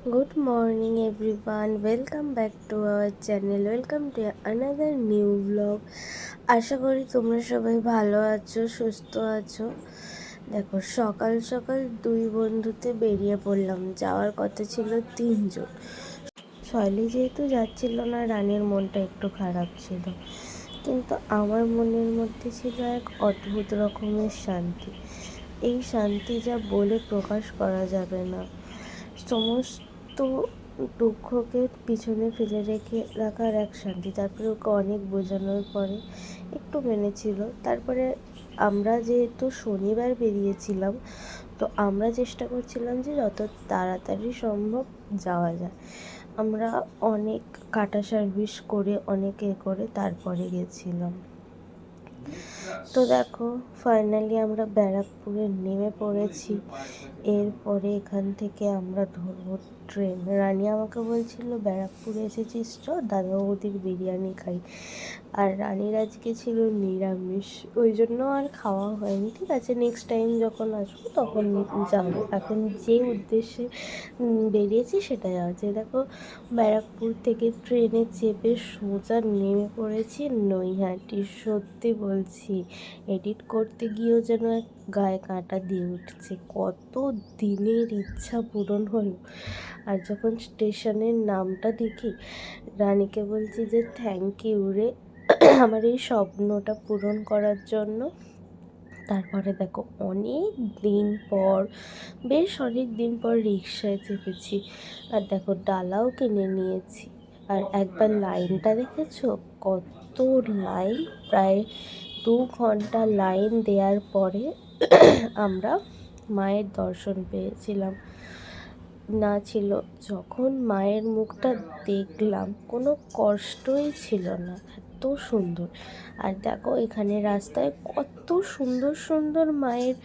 Good morning everyone, welcome back to our channel, welcome to another new vlog। আশা করি তোমরা সবাই ভালো আছো, সুস্থ আছো। দেখো সকাল সকাল দুই বন্ধুতে বেরিয়ে পড়লাম, যাওয়ার কথা ছিল তিনজন। শৈলী যেহেতু যাচ্ছিল না, রানীর মনটা একটু খারাপ ছিল, কিন্তু আমার মনের মধ্যে ছিল এক অদ্ভুত রকমের শান্তি। এই শান্তি যা বলে প্রকাশ করা যাবে না। সমস্ত দুঃখকে পিছনে ফেলে রেখে রাখার এক শান্তি। তারপরে ওকে অনেক বোঝানোর পরে একটু মেনেছিল। তারপরে আমরা যেহেতু শনিবার বেরিয়েছিলাম, তো আমরা চেষ্টা করছিলাম যে যত তাড়াতাড়ি সম্ভব যাওয়া যায়। আমরা অনেক কাটা সার্ভিস করে অনেক করে তারপরে গেছিলাম। তো দেখো ফাইনালি আমরা ব্যারাকপুরে নেমে পড়েছি। এরপরে এখান থেকে আমরা ধরবো ট্রেন। রানী আমাকে বলছিল ব্যারাকপুরে এসেছিস, চ দাদা বৌদির বিরিয়ানি খাই। আর রানীর আজকে ছিল নিরামিষ, ওই জন্য আর খাওয়া হয়নি। ঠিক আছে, নেক্সট টাইম যখন আসবো তখন যাবো। এখন যে উদ্দেশ্যে বেরিয়েছি সেটাই আছে। দেখো ব্যারাকপুর থেকে ট্রেনে চেপে সোজা নেমে পড়েছি নৈহাটি। সত্যি বলছি, এডিট করতে গিয়েও যেন এক গায়ে কাঁটা দিয়ে উঠছে। কত দিনের ইচ্ছা পূরণ হলো। আর যখন স্টেশনের নামটা দেখি, রানীকে বলছি যে থ্যাংক ইউ রে আমার এই স্বপ্নটা পূরণ করার জন্য। তারপরে দেখো বেশ অনেক দিন পর রিক্সায় চেপেছি। আর দেখো ডালাও কিনে নিয়েছি। আর একবার লাইনটা দেখেছো, কত লাইন! প্রায় 2 ঘন্টা লাইন দেওয়ার পরে আমরা মায়ের দর্শন পেয়েছিলাম। না ছিল, যখন মায়ের মুখটা দেখলাম কোনো কষ্টই ছিল না, এত সুন্দর। আর দেখো এখানে রাস্তায় কত সুন্দর সুন্দর মায়ের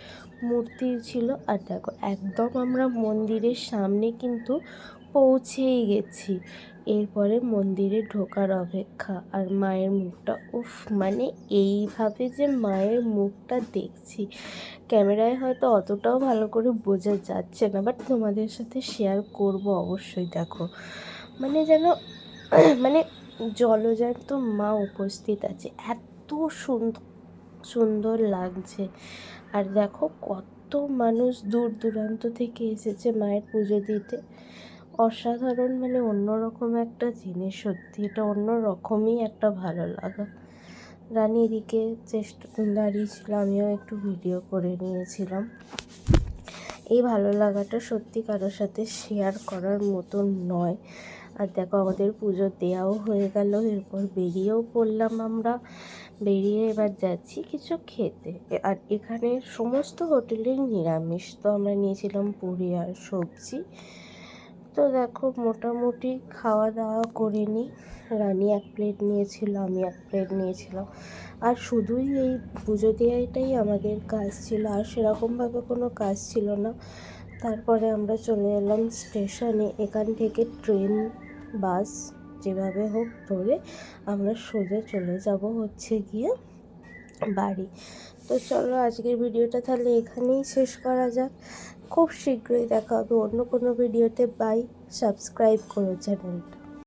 মূর্তি ছিল। আর দেখো একদম আমরা মন্দিরের সামনে কিন্তু পৌঁছেই গেছি। এরপরে মন্দিরে ঢোকার অপেক্ষা। আর মায়ের মুখটা মানে এইভাবে যে মায়ের মুখটা দেখছি, ক্যামেরায় হয়তো অতটাও ভালো করে বোঝা যাচ্ছে না, বাট তোমাদের সাথে শেয়ার করব অবশ্যই। দেখো মানে যেন মানে জলজ্যান্ত মা উপস্থিত আছে, এত সুন্দর লাগছে। আর দেখো কত মানুষ দূর দূরান্ত থেকে এসেছে মায়ের পুজো দিতে। অসাধারণ, মানে অন্যরকম একটা জিনিস। সত্যি এটা অন্যরকমই একটা ভালো লাগা। রানী এদিকে দাঁড়িয়েছিল, আমিও একটু ভিডিও করে নিয়েছিলাম। এই ভালো লাগাটা সত্যি কারোর সাথে শেয়ার করার মতন নয়। আর দেখো আমাদের পুজো দেওয়াও হয়ে গেল, এরপর বেরিয়েও পড়লাম। আমরা বেরিয়ে এবার যাচ্ছি কিছু খেতে। আর এখানে সমস্ত হোটেলেই নিরামিষ, তো আমরা নিয়েছিলাম পুরি আর সবজি। তো দেখো মোটামুটি খাওয়া দাওয়া করে নিই। রানী 1 প্লেট নিয়েছিল, আমি 1 প্লেট নিয়েছিলাম। আর শুধুই এই পুজো দেওয়াটাই আমাদের কাজ ছিল, আর সেরকমভাবে কোনো কাজ ছিল না। তারপরে আমরা চলে এলাম স্টেশনে। এখান থেকে ট্রেন বাস যেভাবে হোক ধরে আমরা সোজা চলে যাব হচ্ছে গিয়ে বাড়ি। তো চলো আজকের ভিডিওটা তাহলে এখানেই শেষ করা যাক। খুব শীঘ্রই দেখা হবে অন্য কোনো ভিডিওতে। বাই, সাবস্ক্রাইব করো চ্যানেলটা।